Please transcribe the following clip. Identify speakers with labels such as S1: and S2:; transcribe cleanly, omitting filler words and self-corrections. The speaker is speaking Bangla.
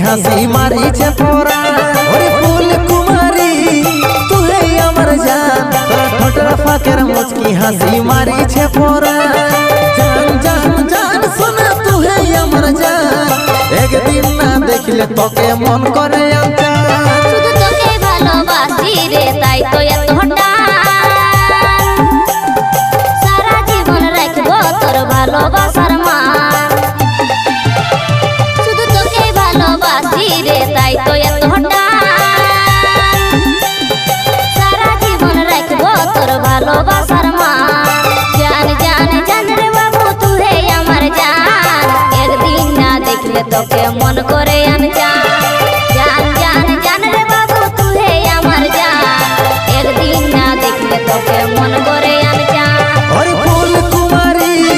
S1: হাসি মারিছে পরা ওরে ফুল কুমারী তুই আমার জান তোর ঠোঁটের ফাঁকের মুচকি হাসি মারিছে পরা জান জান জান শোনা তুই আমার জান একদিন না দেখলে তোকে মন করে আনচান
S2: শুধু তোকে ভালোবাসি রে তাই তো এত সারা জীবন রাখবো তোর ভালোবাসার মান শুধু তোকে ভালোবাসি রে তাই তো এত সারা জীবন রাখবো তোর ভালোবাসার মান জান জান জান রে বাবু তুই আমার জান একদিন না দেখলে তোকে মন করে